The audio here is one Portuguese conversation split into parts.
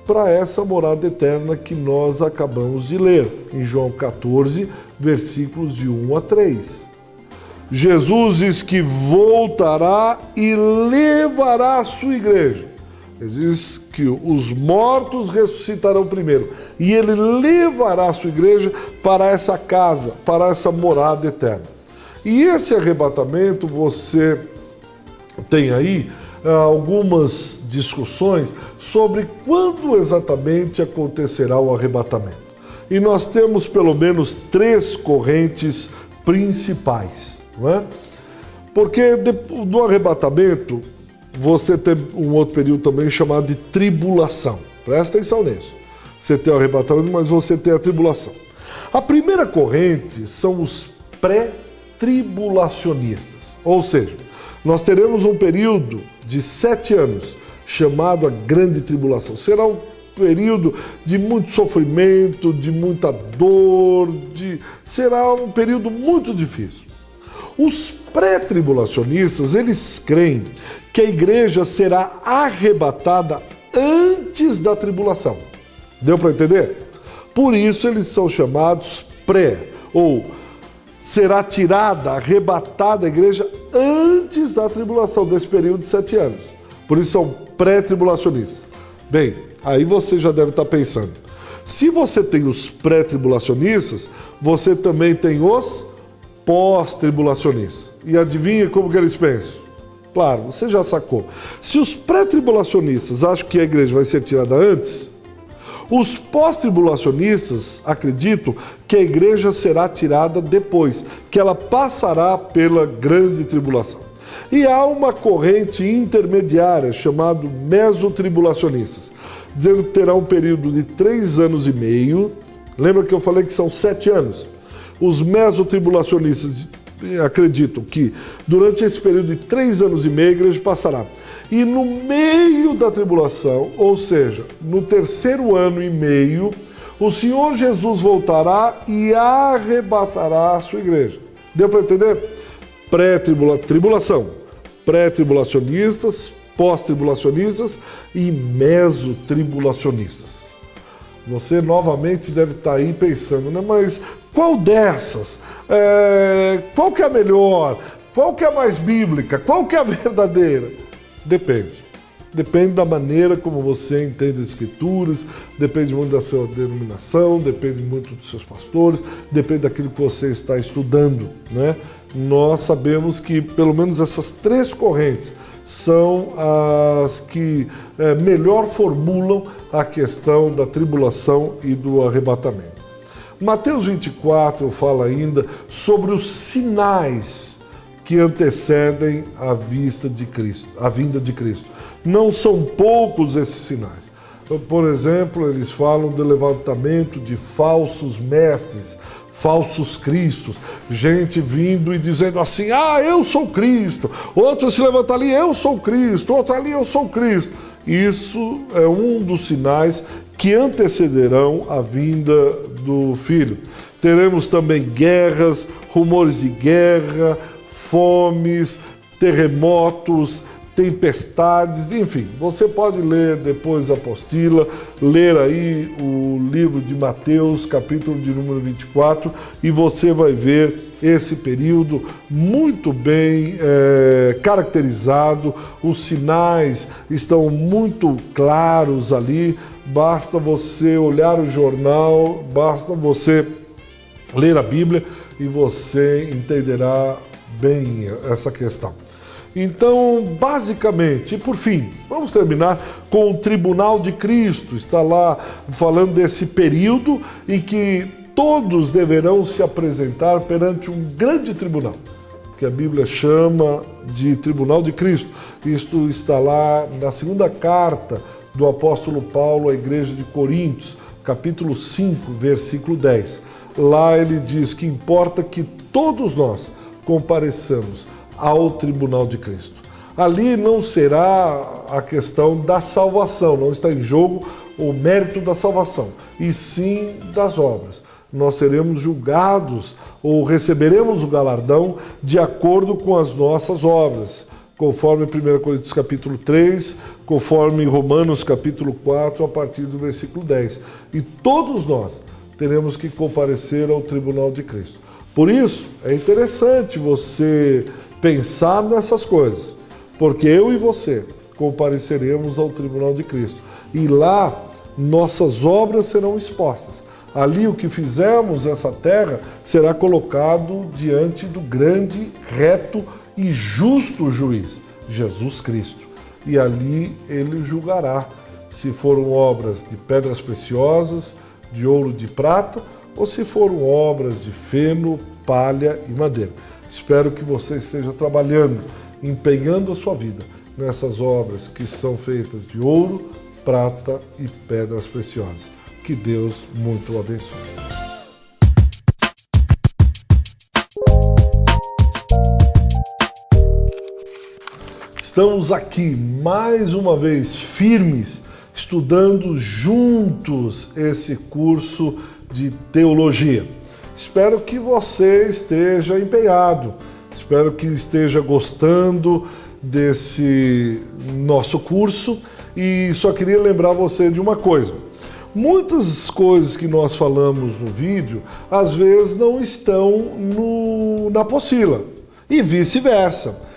para essa morada eterna que nós acabamos de ler, em João 14, versículos de 1 a 3. Jesus diz que voltará e levará a sua igreja. Ele diz que os mortos ressuscitarão primeiro e ele levará a sua igreja para essa casa, para essa morada eterna. E esse arrebatamento, você tem aí algumas discussões sobre quando exatamente acontecerá o arrebatamento. E nós temos pelo menos 3 correntes principais, não é? Porque no arrebatamento você tem um outro período também chamado de tribulação. Presta atenção nisso. Você tem o arrebatamento, mas você tem a tribulação. A primeira corrente são os pré-tribulacionistas, ou seja, nós teremos um período de 7 anos, chamado a Grande Tribulação. Será um período de muito sofrimento, de muita dor, será um período muito difícil. Os pré-tribulacionistas, eles creem que a igreja será arrebatada antes da tribulação. Deu para entender? Por isso eles são chamados ou será tirada, arrebatada a igreja antes da tribulação, desse período de 7 anos. Por isso são pré-tribulacionistas. Bem, aí você já deve estar pensando, se você tem os pré-tribulacionistas, você também tem os pós-tribulacionistas. E adivinha como que eles pensam? Claro, você já sacou. Se os pré-tribulacionistas acham que a igreja vai ser tirada antes, os pós-tribulacionistas acreditam que a igreja será tirada depois, que ela passará pela grande tribulação. E há uma corrente intermediária chamada mesotribulacionistas, dizendo que terá um período de 3 anos e meio. Lembra que eu falei que são 7 anos? Os mesotribulacionistas acreditam que durante esse período de 3 anos e meio a igreja passará. E no meio da tribulação, ou seja, no 3º ano e meio, o Senhor Jesus voltará e arrebatará a sua igreja. Deu para entender? Tribulação, pré-tribulacionistas, pós-tribulacionistas e mesotribulacionistas. Você novamente deve estar aí pensando, né? Mas qual dessas? Qual que é a melhor? Qual que é a mais bíblica? Qual que é a verdadeira? Depende. Depende da maneira como você entende as escrituras, depende muito da sua denominação, depende muito dos seus pastores, depende daquilo que você está estudando, né? Nós sabemos que pelo menos essas 3 correntes são as que melhor formulam a questão da tribulação e do arrebatamento. Mateus 24 fala ainda sobre os sinais que antecedem a vinda de Cristo. Não são poucos esses sinais. Por exemplo, eles falam do levantamento de falsos mestres, falsos cristos, gente vindo e dizendo assim, eu sou Cristo, outro se levanta ali, eu sou Cristo, outro ali, eu sou Cristo. Isso é um dos sinais que antecederão a vinda do Filho. Teremos também guerras, rumores de guerra, fomes, terremotos, tempestades, enfim. Você pode ler depois a apostila, ler aí o livro de Mateus, capítulo de número 24, e você vai ver esse período muito bem caracterizado, os sinais estão muito claros ali, basta você olhar o jornal, basta você ler a Bíblia e você entenderá bem essa questão. Então, basicamente, e por fim, vamos terminar com o Tribunal de Cristo. Está lá falando desse período em que todos deverão se apresentar perante um grande tribunal, que a Bíblia chama de Tribunal de Cristo. Isto está lá na 2ª carta do apóstolo Paulo à igreja de Coríntios, capítulo 5, versículo 10. Lá ele diz que importa que todos nós compareçamos ao tribunal de Cristo. Ali não será a questão da salvação, não está em jogo o mérito da salvação, e sim das obras. Nós seremos julgados ou receberemos o galardão de acordo com as nossas obras, conforme 1 Coríntios capítulo 3, conforme Romanos capítulo 4, a partir do versículo 10. E todos nós teremos que comparecer ao tribunal de Cristo. Por isso, é interessante você pensar nessas coisas, porque eu e você compareceremos ao tribunal de Cristo. E lá, nossas obras serão expostas. Ali o que fizermos nessa terra será colocado diante do grande, reto e justo juiz, Jesus Cristo. E ali ele julgará se foram obras de pedras preciosas, de ouro, de prata, ou se foram obras de feno, palha e madeira. Espero que você esteja trabalhando, empenhando a sua vida nessas obras que são feitas de ouro, prata e pedras preciosas. Que Deus muito o abençoe. Estamos aqui mais uma vez firmes, estudando juntos esse curso de teologia. Espero que você esteja empenhado, espero que esteja gostando desse nosso curso e só queria lembrar você de uma coisa. Muitas coisas que nós falamos no vídeo, às vezes não estão na apostila e vice-versa.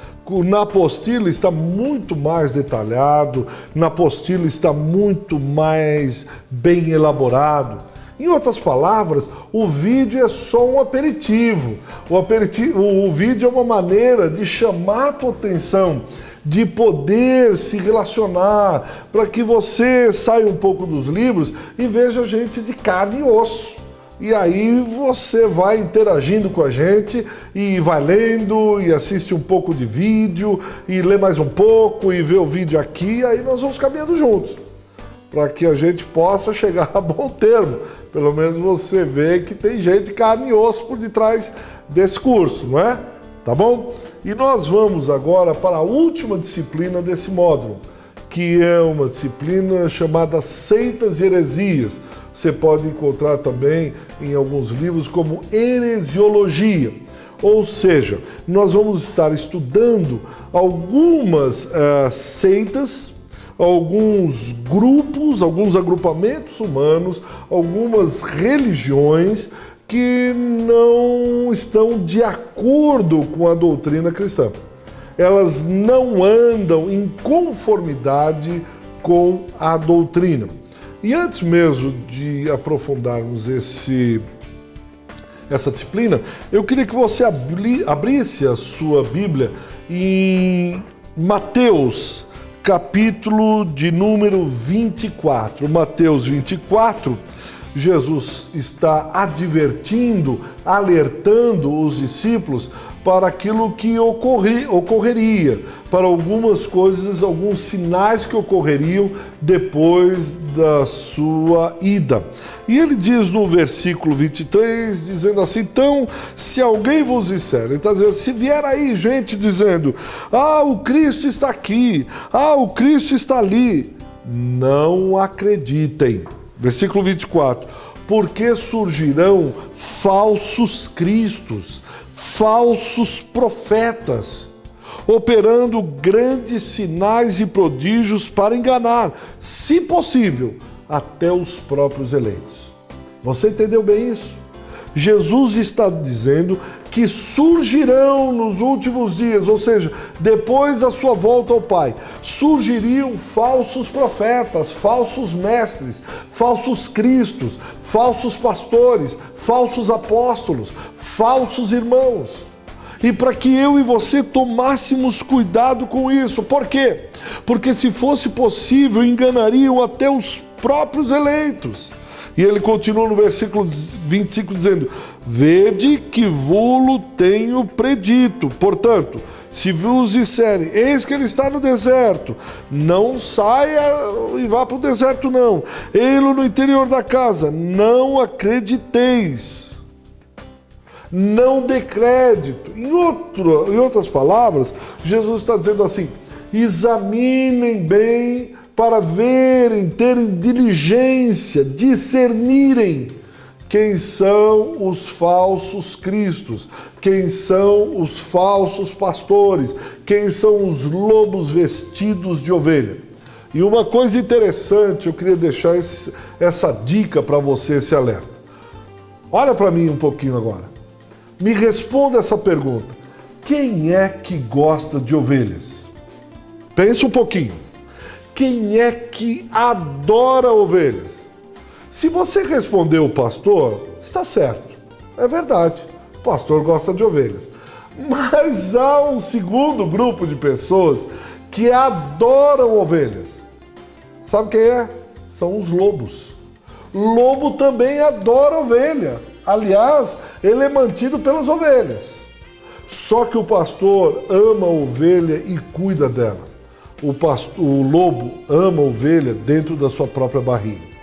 Na apostila está muito mais detalhado, na apostila está muito mais bem elaborado. Em outras palavras, o vídeo é só um aperitivo. O vídeo é uma maneira de chamar a tua atenção, de poder se relacionar, para que você saia um pouco dos livros e veja gente de carne e osso. E aí você vai interagindo com a gente e vai lendo e assiste um pouco de vídeo e lê mais um pouco e vê o vídeo aqui, e aí nós vamos caminhando juntos, para que a gente possa chegar a bom termo. Pelo menos você vê que tem gente de carne e osso por detrás desse curso, não é? Tá bom? E nós vamos agora para a última disciplina desse módulo, que é uma disciplina chamada Seitas e Heresias. Você pode encontrar também em alguns livros como heresiologia. Ou seja, nós vamos estar estudando algumas seitas, alguns grupos, alguns agrupamentos humanos, algumas religiões que não estão de acordo com a doutrina cristã. Elas não andam em conformidade com a doutrina. E antes mesmo de aprofundarmos essa disciplina, eu queria que você abrisse a sua Bíblia em Mateus, capítulo de número 24. Mateus 24, Jesus está advertindo, alertando os discípulos para aquilo que ocorreria, para algumas coisas, alguns sinais que ocorreriam depois da sua ida. E ele diz no versículo 23, dizendo assim: então, se alguém vos disser, ele está dizendo, se vier aí gente dizendo, o Cristo está aqui, o Cristo está ali, não acreditem. Versículo 24, porque surgirão falsos cristos, falsos profetas, operando grandes sinais e prodígios para enganar, se possível, até os próprios eleitos. Você entendeu bem isso? Jesus está dizendo que surgirão nos últimos dias, ou seja, depois da sua volta ao Pai, surgiriam falsos profetas, falsos mestres, falsos cristos, falsos pastores, falsos apóstolos, falsos irmãos. E para que eu e você tomássemos cuidado com isso. Por quê? Porque se fosse possível, enganariam até os próprios eleitos. E ele continua no versículo 25 dizendo, vede que vulo tenho predito. Portanto, se vos disserem, eis que ele está no deserto, não saia e vá para o deserto não. Ei-lo no interior da casa, não acrediteis. Não dê crédito. Em outras palavras, Jesus está dizendo assim, examinem bem para verem, terem diligência, discernirem quem são os falsos cristos, quem são os falsos pastores, quem são os lobos vestidos de ovelha. E uma coisa interessante, eu queria deixar essa dica para você, esse alerta. Olha para mim um pouquinho agora. Me responda essa pergunta. Quem é que gosta de ovelhas? Pensa um pouquinho. Quem é que adora ovelhas? Se você respondeu o pastor, está certo. É verdade. O pastor gosta de ovelhas. Mas há um segundo grupo de pessoas que adoram ovelhas. Sabe quem é? São os lobos. Lobo também adora ovelha. Aliás, ele é mantido pelas ovelhas. Só que o pastor ama a ovelha e cuida dela. O lobo ama a ovelha dentro da sua própria barriga.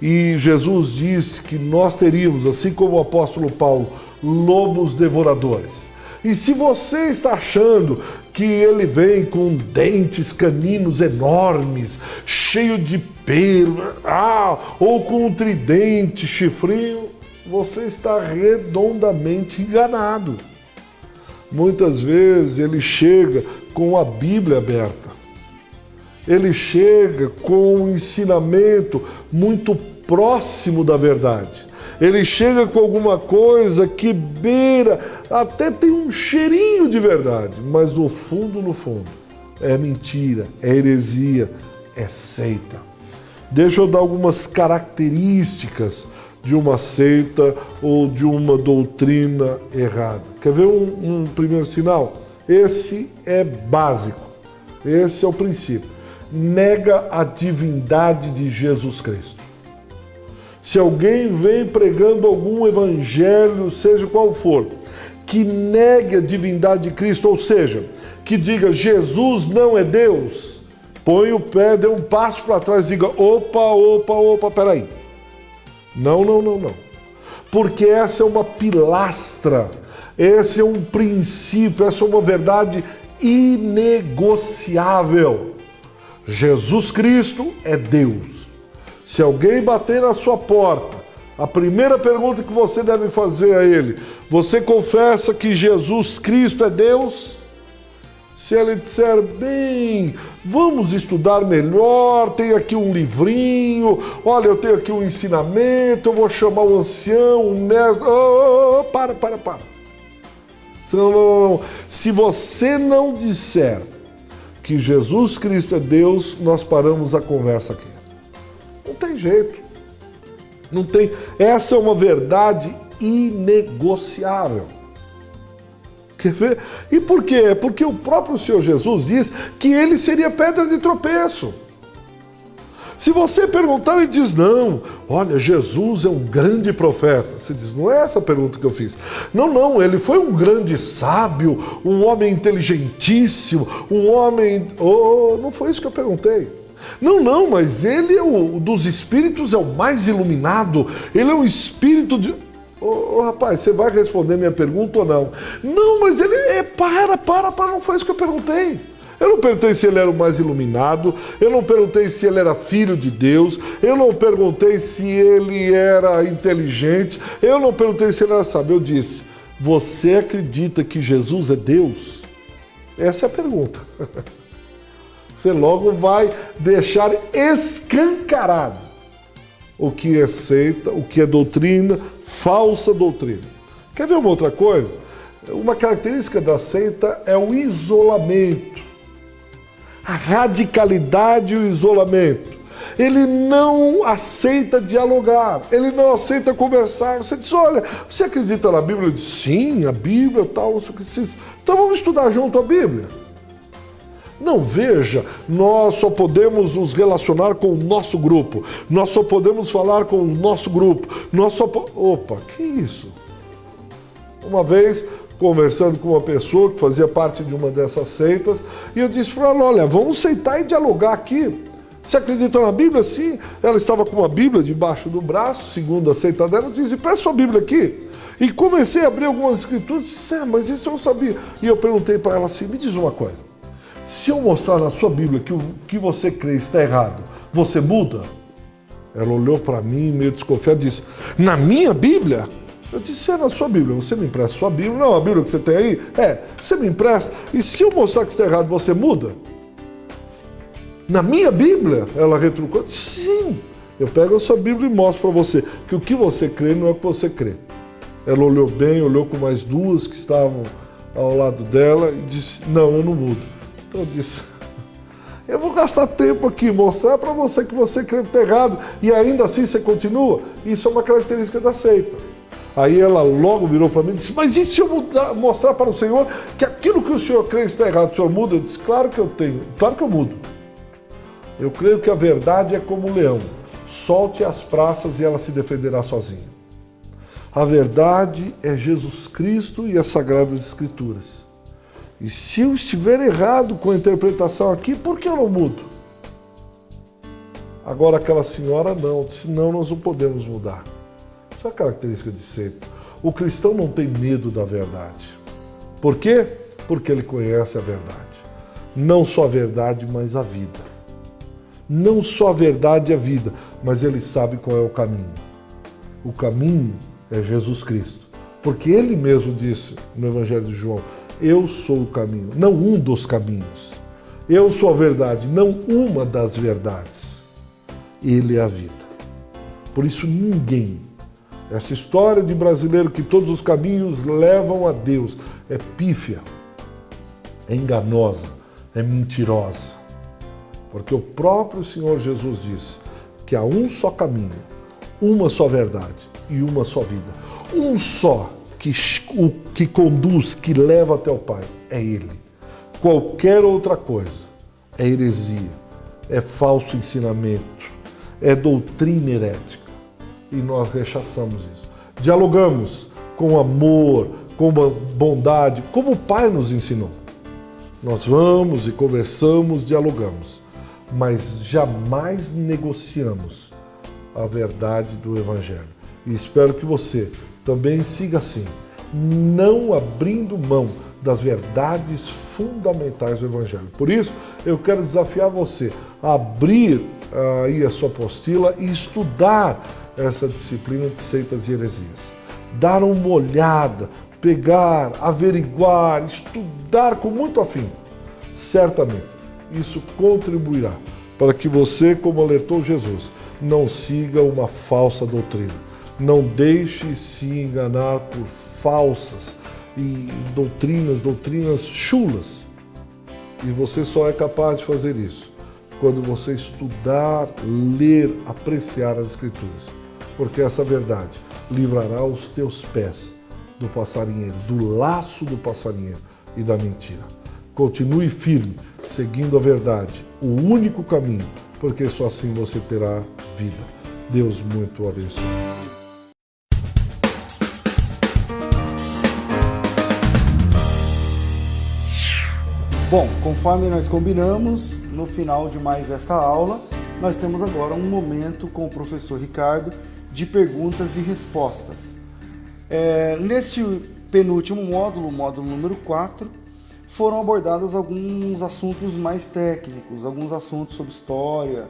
E Jesus disse que nós teríamos, assim como o apóstolo Paulo, lobos devoradores. E se você está achando que ele vem com dentes caninos enormes, cheio de pelo, ou com um tridente, chifrinho, você está redondamente enganado. Muitas vezes ele chega com a Bíblia aberta. Ele chega com um ensinamento muito próximo da verdade. Ele chega com alguma coisa que beira, até tem um cheirinho de verdade, mas no fundo, é mentira, é heresia, é seita. Deixa eu dar algumas características de uma seita ou de uma doutrina errada. Quer ver um primeiro sinal? Esse é básico, esse é o princípio. Nega a divindade de Jesus Cristo. Se alguém vem pregando algum evangelho, seja qual for, que negue a divindade de Cristo, ou seja, que diga Jesus não é Deus, põe o pé, dê um passo para trás e diga, opa, peraí. Não. Porque essa é uma pilastra, esse é um princípio, essa é uma verdade inegociável. Jesus Cristo é Deus. Se alguém bater na sua porta, a primeira pergunta que você deve fazer a ele, você confessa que Jesus Cristo é Deus? Se ele disser, bem, vamos estudar melhor, tem aqui um livrinho, olha, eu tenho aqui um ensinamento, eu vou chamar o ancião, o mestre... Para. Não. Se você não disser que Jesus Cristo é Deus, nós paramos a conversa aqui. Não tem jeito. Não tem. Essa é uma verdade inegociável. Quer ver? E por quê? Porque o próprio Senhor Jesus diz que ele seria pedra de tropeço. Se você perguntar, ele diz, não, olha, Jesus é um grande profeta. Você diz, não é essa a pergunta que eu fiz. Não, ele foi um grande sábio, um homem inteligentíssimo, um homem... não foi isso que eu perguntei. Não, mas ele é dos espíritos é o mais iluminado, ele é um espírito de... rapaz, você vai responder minha pergunta ou não? Não, mas ele é... Para, não foi isso que eu perguntei. Eu não perguntei se ele era o mais iluminado, eu não perguntei se ele era filho de Deus, eu não perguntei se ele era inteligente, eu não perguntei se ele era sábio. Eu disse, você acredita que Jesus é Deus? Essa é a pergunta. Você logo vai deixar escancarado o que é seita, o que é doutrina, falsa doutrina. Quer ver uma outra coisa? Uma característica da seita é o isolamento. A radicalidade e o isolamento. Ele não aceita dialogar, ele não aceita conversar. Você diz, olha, você acredita na Bíblia? Eu disse, sim, a Bíblia, tal, isso que você... Então vamos estudar junto a Bíblia. Não, veja, nós só podemos nos relacionar com o nosso grupo, nós só podemos falar com o nosso grupo, Opa, que isso? Uma vez, conversando com uma pessoa que fazia parte de uma dessas seitas, e eu disse para ela, olha, vamos sentar e dialogar aqui. Você acredita na Bíblia? Sim. Ela estava com uma Bíblia debaixo do braço, segundo a seita dela, eu disse, presta sua Bíblia aqui. E comecei a abrir algumas escrituras, disse, mas isso eu não sabia. E eu perguntei para ela assim, me diz uma coisa, se eu mostrar na sua Bíblia que o que você crê está errado, você muda? Ela olhou para mim, meio desconfiada, e disse, na minha Bíblia? Eu disse, é na sua Bíblia, você me empresta a sua Bíblia? Não, a Bíblia que você tem aí? Você me empresta, e se eu mostrar que está errado, você muda? Na minha Bíblia? Ela retrucou, sim, eu pego a sua Bíblia e mostro para você que o que você crê não é o que você crê. Ela olhou bem, olhou com mais duas que estavam ao lado dela e disse, não, eu não mudo. Então eu disse, eu vou gastar tempo aqui, mostrar para você que você crê que está errado e ainda assim você continua? Isso é uma característica da seita. Aí ela logo virou para mim e disse, mas e se eu mostrar para o Senhor que aquilo que o Senhor crê está errado, o Senhor muda? Eu disse, claro que eu tenho, claro que eu mudo. Eu creio que a verdade é como um leão, solte as praças e ela se defenderá sozinha. A verdade é Jesus Cristo e as Sagradas Escrituras. E se eu estiver errado com a interpretação aqui, por que eu não mudo? Agora aquela senhora não, senão nós não podemos mudar. Isso é a característica de seita. O cristão não tem medo da verdade. Por quê? Porque ele conhece a verdade. Não só a verdade, mas a vida. Não só a verdade e a vida, mas ele sabe qual é o caminho. O caminho é Jesus Cristo. Porque ele mesmo disse no Evangelho de João, eu sou o caminho, não um dos caminhos. Eu sou a verdade, não uma das verdades. Ele é a vida. Por isso ninguém, essa história de brasileiro que todos os caminhos levam a Deus, é pífia, é enganosa, é mentirosa. Porque o próprio Senhor Jesus disse que há um só caminho, uma só verdade e uma só vida. Um só que conduz, que leva até o Pai, é Ele. Qualquer outra coisa é heresia, é falso ensinamento, é doutrina herética. E nós rechaçamos isso. Dialogamos com amor, com bondade, como o Pai nos ensinou. Nós vamos e conversamos, dialogamos, mas jamais negociamos a verdade do Evangelho. E espero que você também siga assim, não abrindo mão das verdades fundamentais do Evangelho. Por isso, eu quero desafiar você a abrir aí a sua apostila e estudar essa disciplina de seitas e heresias. Dar uma olhada, pegar, averiguar, estudar com muito afinco. Certamente, isso contribuirá para que você, como alertou Jesus, não siga uma falsa doutrina. Não deixe se enganar por falsas e doutrinas chulas. E você só é capaz de fazer isso quando você estudar, ler, apreciar as Escrituras. Porque essa verdade livrará os teus pés do passarinheiro, do laço do passarinheiro e da mentira. Continue firme, seguindo a verdade, o único caminho, porque só assim você terá vida. Deus muito o abençoe. Bom, conforme nós combinamos, no final de mais esta aula, nós temos agora um momento com o professor Ricardo de perguntas e respostas. Nesse penúltimo módulo, o módulo número 4, foram abordados alguns assuntos mais técnicos, alguns assuntos sobre história,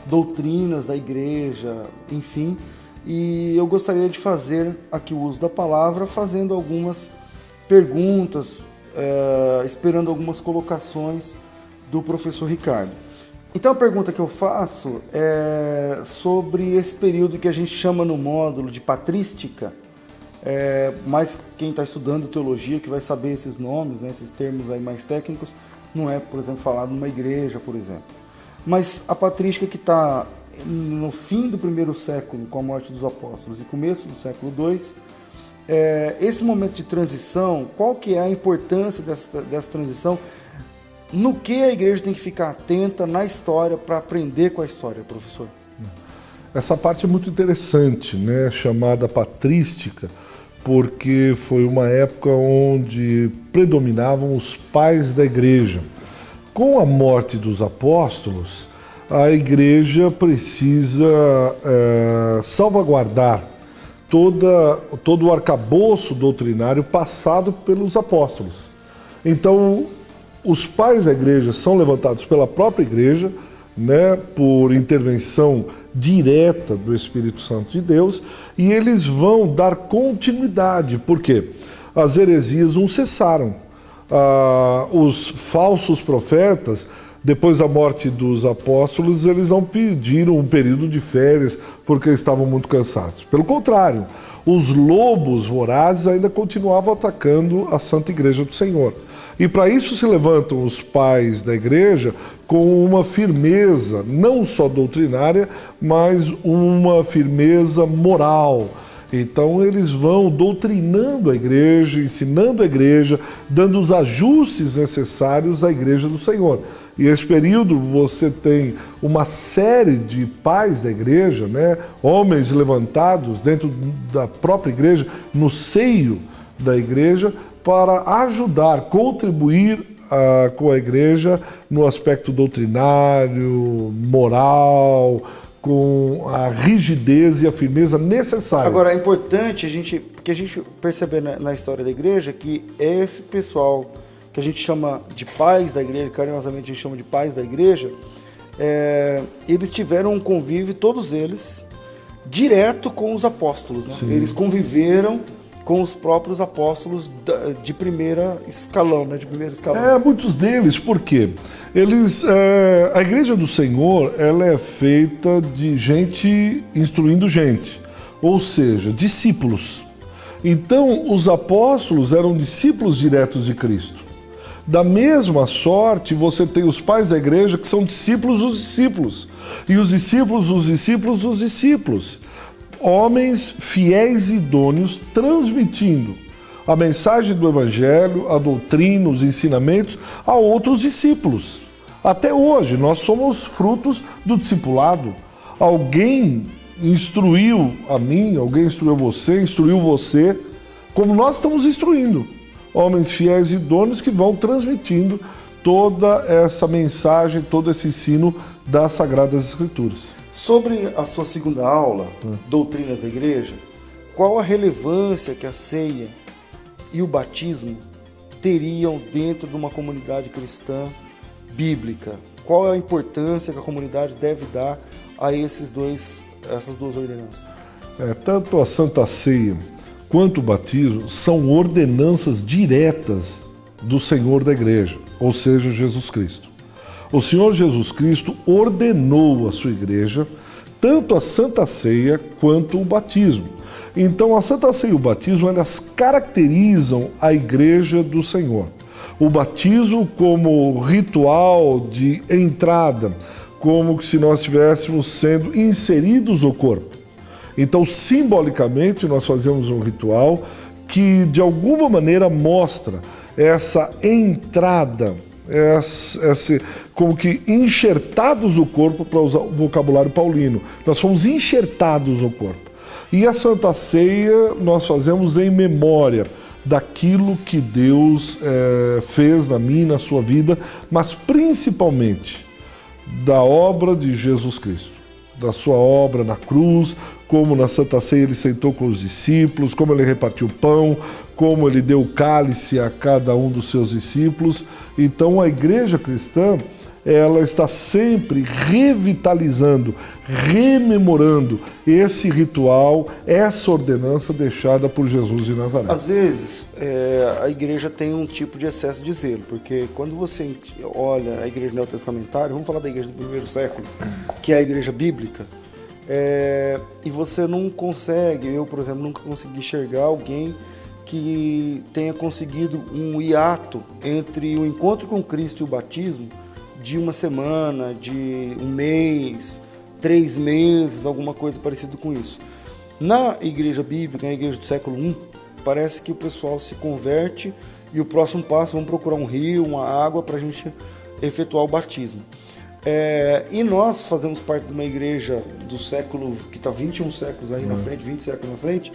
doutrinas da igreja, enfim. E eu gostaria de fazer aqui o uso da palavra, fazendo algumas perguntas, esperando algumas colocações do professor Ricardo. Então a pergunta que eu faço é sobre esse período que a gente chama no módulo de patrística, mas quem está estudando teologia que vai saber esses nomes, né, esses termos aí mais técnicos, não é, por exemplo, falado numa igreja, por exemplo. Mas a patrística que está no fim do primeiro século, com a morte dos apóstolos, e começo do século II, esse momento de transição, qual que é a importância dessa transição? No que a igreja tem que ficar atenta na história para aprender com a história, professor? Essa parte é muito interessante, né? Chamada patrística, porque foi uma época onde predominavam os pais da igreja. Com a morte dos apóstolos, a igreja precisa salvaguardar todo o arcabouço doutrinário passado pelos apóstolos. Então, os pais da igreja são levantados pela própria igreja, né, por intervenção direta do Espírito Santo de Deus, e eles vão dar continuidade, porque as heresias não cessaram. Os falsos profetas, depois da morte dos apóstolos, eles não pediram um período de férias porque estavam muito cansados. Pelo contrário, os lobos vorazes ainda continuavam atacando a Santa Igreja do Senhor. E para isso se levantam os pais da igreja com uma firmeza, não só doutrinária, mas uma firmeza moral. Então eles vão doutrinando a igreja, ensinando a igreja, dando os ajustes necessários à igreja do Senhor. E esse período você tem uma série de pais da igreja, né, homens levantados dentro da própria igreja, no seio da igreja, para ajudar, contribuir com a igreja no aspecto doutrinário, moral, com a rigidez e a firmeza necessária. Agora, é importante que a gente perceber na história da igreja que esse pessoal que a gente chama de pais da igreja, carinhosamente a gente chama de pais da igreja, eles tiveram um convívio, todos eles, direto com os apóstolos, né? Eles conviveram com os próprios apóstolos de primeiro escalão, né? Muitos deles, por quê? A Igreja do Senhor, ela é feita de gente instruindo gente, ou seja, discípulos. Então, os apóstolos eram discípulos diretos de Cristo. Da mesma sorte, você tem os pais da igreja que são discípulos dos discípulos, e os discípulos dos discípulos dos discípulos. Homens fiéis e idôneos transmitindo a mensagem do Evangelho, a doutrina, os ensinamentos a outros discípulos. Até hoje, nós somos frutos do discipulado. Alguém instruiu a mim, alguém instruiu você, como nós estamos instruindo. Homens fiéis e idôneos que vão transmitindo toda essa mensagem, todo esse ensino das Sagradas Escrituras. Sobre a sua segunda aula, Doutrina da Igreja, qual a relevância que a ceia e o batismo teriam dentro de uma comunidade cristã bíblica? Qual é a importância que a comunidade deve dar a essas duas ordenanças? Tanto a Santa Ceia quanto o batismo são ordenanças diretas do Senhor da Igreja, ou seja, Jesus Cristo. O Senhor Jesus Cristo ordenou a sua igreja tanto a Santa Ceia quanto o batismo. Então, a Santa Ceia e o batismo, elas caracterizam a igreja do Senhor. O batismo como ritual de entrada, como se nós estivéssemos sendo inseridos no corpo. Então, simbolicamente, nós fazemos um ritual que, de alguma maneira, mostra essa entrada, como que enxertados no corpo, para usar o vocabulário paulino. Nós fomos enxertados no corpo. E a Santa Ceia nós fazemos em memória daquilo que Deus fez na minha e na sua vida, mas principalmente da obra de Jesus Cristo, da sua obra na cruz, como na Santa Ceia ele sentou com os discípulos, como ele repartiu o pão, como ele deu o cálice a cada um dos seus discípulos. Então a igreja cristã, ela está sempre revitalizando, rememorando esse ritual, essa ordenança deixada por Jesus de Nazaré. Às vezes, a igreja tem um tipo de excesso de zelo, porque quando você olha a igreja neotestamentária, vamos falar da igreja do primeiro século, que é a igreja bíblica, e você não consegue, eu, por exemplo, nunca consegui enxergar alguém que tenha conseguido um hiato entre o encontro com Cristo e o batismo de uma semana, de um mês, 3 meses, alguma coisa parecida com isso. Na igreja bíblica, na igreja do século I, parece que o pessoal se converte e o próximo passo, vamos procurar um rio, uma água para a gente efetuar o batismo. E nós fazemos parte de uma igreja do século, que está 21 séculos aí na frente, 20 séculos na frente.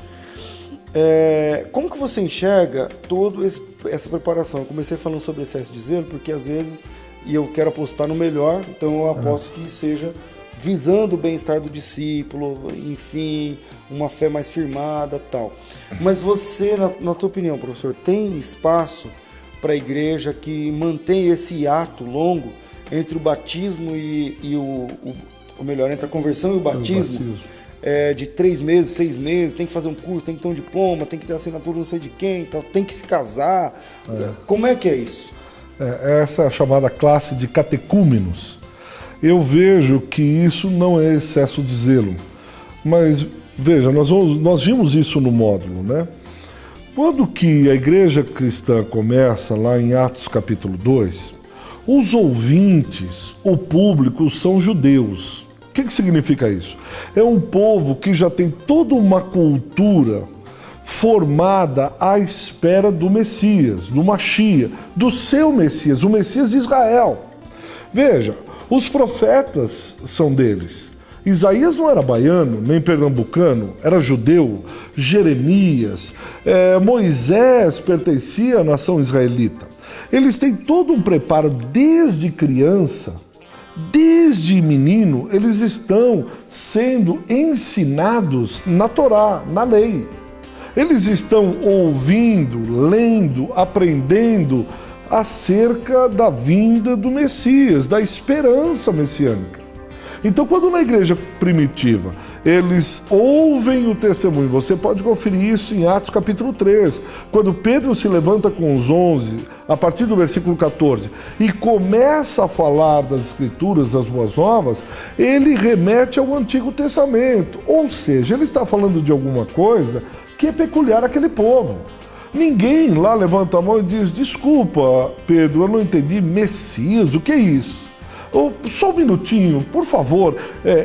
Como que você enxerga toda essa preparação? Eu comecei falando sobre excesso de zelo, porque às vezes, e eu quero apostar no melhor, então eu aposto que seja visando o bem-estar do discípulo, enfim, uma fé mais firmada, tal. Mas você, na tua opinião, professor, tem espaço para a igreja que mantém esse hiato longo entre o batismo ou melhor, entre a conversão e o batismo, de 3 meses, 6 meses, tem que fazer um curso, tem que ter um diploma, tem que ter assinatura não sei de quem, tem que se casar. Como é que é isso? Essa é a chamada classe de catecúmenos. Eu vejo que isso não é excesso de zelo. Mas, veja, nós vimos isso no módulo, né? Quando que a igreja cristã começa, lá em Atos capítulo 2, os ouvintes, o público, são judeus. O que significa isso? É um povo que já tem toda uma cultura formada à espera do Messias, do Machia, do seu Messias, o Messias de Israel. Veja, os profetas são deles. Isaías não era baiano, nem pernambucano, era judeu. Jeremias, Moisés pertencia à nação israelita. Eles têm todo um preparo desde criança, desde menino, eles estão sendo ensinados na Torá, na lei. Eles estão ouvindo, lendo, aprendendo acerca da vinda do Messias, da esperança messiânica. Então, quando na igreja primitiva eles ouvem o testemunho, você pode conferir isso em Atos capítulo 3, quando Pedro se levanta com os 11, a partir do versículo 14, e começa a falar das Escrituras, das Boas Novas, ele remete ao Antigo Testamento, ou seja, ele está falando de alguma coisa que é peculiar àquele povo. Ninguém lá levanta a mão e diz: desculpa, Pedro, eu não entendi, Messias, o que é isso? Só um minutinho, por favor,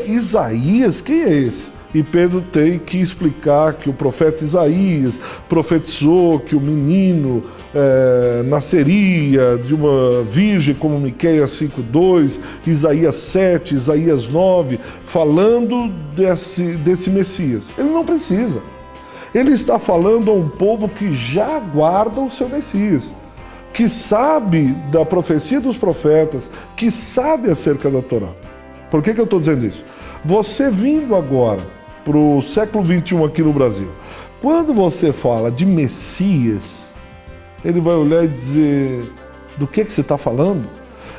Isaías, quem é esse? E Pedro tem que explicar que o profeta Isaías profetizou que o menino nasceria de uma virgem, como Miqueias 5:2, Isaías 7, Isaías 9, falando desse Messias. Ele não precisa. Ele está falando a um povo que já aguarda o seu Messias, que sabe da profecia dos profetas, que sabe acerca da Torá. Por que eu estou dizendo isso? Você vindo agora para o século XXI aqui no Brasil, quando você fala de Messias, ele vai olhar e dizer: do que você está falando?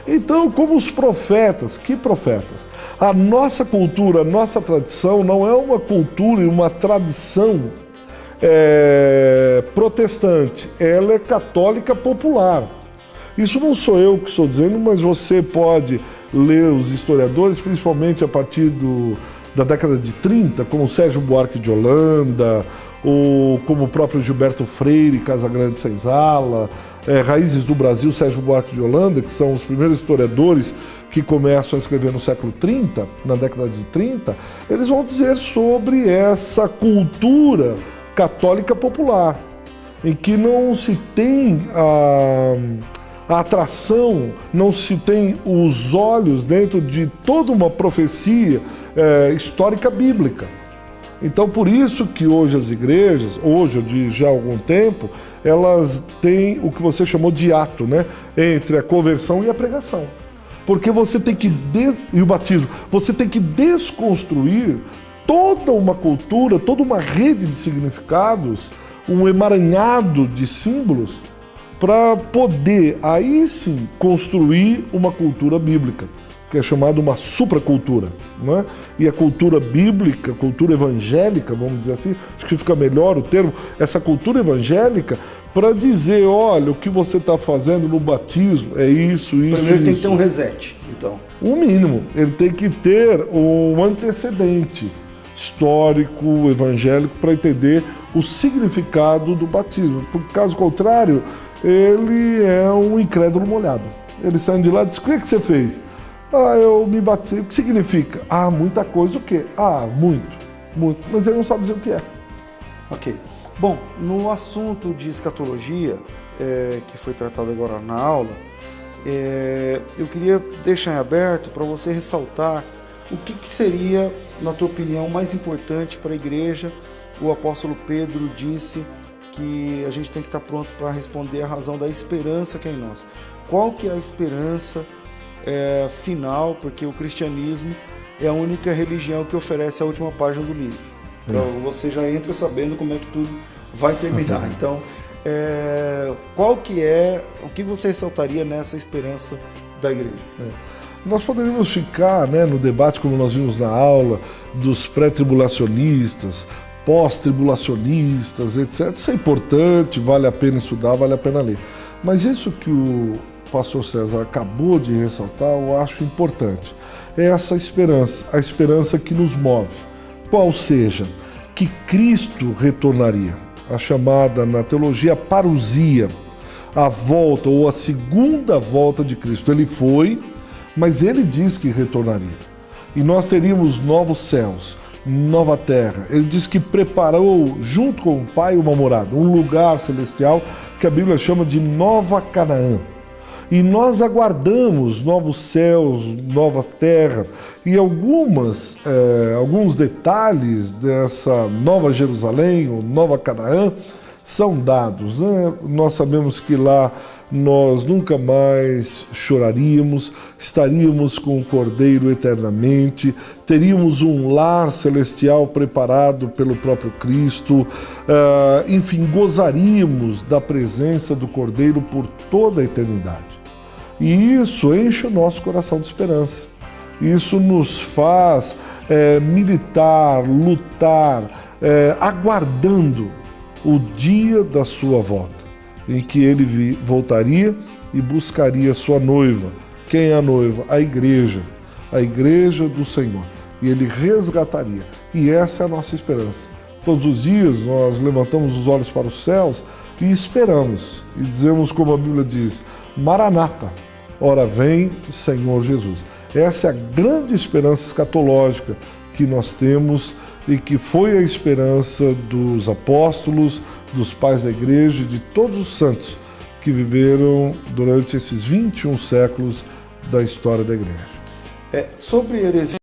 Então, como os profetas, que profetas? A nossa cultura, a nossa tradição não é uma cultura e uma tradição protestante, ela é católica popular. Isso não sou eu que estou dizendo, mas você pode ler os historiadores, principalmente a partir da década de 30, como Sérgio Buarque de Holanda, ou como o próprio Gilberto Freire, Casagrande Senzala, Raízes do Brasil, Sérgio Buarque de Holanda, que são os primeiros historiadores que começam a escrever no século 30, na década de 30, eles vão dizer sobre essa cultura católica popular, em que não se tem a atração, não se tem os olhos dentro de toda uma profecia histórica bíblica. Então, por isso que hoje as igrejas, hoje de já há algum tempo, elas têm o que você chamou de ato, né? Entre a conversão e a pregação. Porque você tem que, e o batismo, você tem que desconstruir toda uma cultura, toda uma rede de significados, um emaranhado de símbolos, para poder, aí sim, construir uma cultura bíblica, que é chamada uma supracultura, não é? E a cultura bíblica, cultura evangélica, vamos dizer assim, acho que fica melhor o termo, essa cultura evangélica, para dizer: olha, o que você está fazendo no batismo é isso. Primeiro tem que ter um reset, então. O mínimo, ele tem que ter um antecedente histórico, evangélico, para entender o significado do batismo. Por caso contrário, ele é um incrédulo molhado. Ele sai de lá e diz: o que você fez? Eu me batizei. O que significa? Muita coisa. O quê? Muito. Mas ele não sabe dizer o que é. Ok. Bom, no assunto de escatologia, que foi tratado agora na aula, eu queria deixar em aberto para você ressaltar o que seria, na tua opinião, mais importante para a igreja. O apóstolo Pedro disse que a gente tem que estar pronto para responder a razão da esperança que é em nós. Qual que é a esperança final? Porque o cristianismo é a única religião que oferece a última página do livro. Então você já entra sabendo como é que tudo vai terminar. Então, o que você ressaltaria nessa esperança da igreja? Nós poderíamos ficar, né, no debate, como nós vimos na aula, dos pré-tribulacionistas, pós-tribulacionistas, etc. Isso é importante, vale a pena estudar, vale a pena ler. Mas isso que o pastor César acabou de ressaltar, eu acho importante. É essa esperança, a esperança que nos move. Qual seja, que Cristo retornaria. A chamada na teologia parousia, a volta ou a segunda volta de Cristo. Ele foi, mas ele diz que retornaria. E nós teríamos novos céus, nova terra. Ele diz que preparou junto com o Pai uma morada, um lugar celestial que a Bíblia chama de Nova Canaã. E nós aguardamos novos céus, nova terra, e alguns detalhes dessa Nova Jerusalém, ou Nova Canaã, são dados, né? Nós sabemos que lá nós nunca mais choraríamos, estaríamos com o Cordeiro eternamente, teríamos um lar celestial preparado pelo próprio Cristo, enfim, gozaríamos da presença do Cordeiro por toda a eternidade. E isso enche o nosso coração de esperança. Isso nos faz militar, lutar, aguardando o dia da sua volta, em que ele voltaria e buscaria sua noiva. Quem é a noiva? A igreja do Senhor. E ele resgataria. E essa é a nossa esperança. Todos os dias nós levantamos os olhos para os céus e esperamos. E dizemos como a Bíblia diz, Maranata, ora vem Senhor Jesus. Essa é a grande esperança escatológica que nós temos e que foi a esperança dos apóstolos, dos pais da igreja e de todos os santos que viveram durante esses 21 séculos da história da igreja. Sobre heresia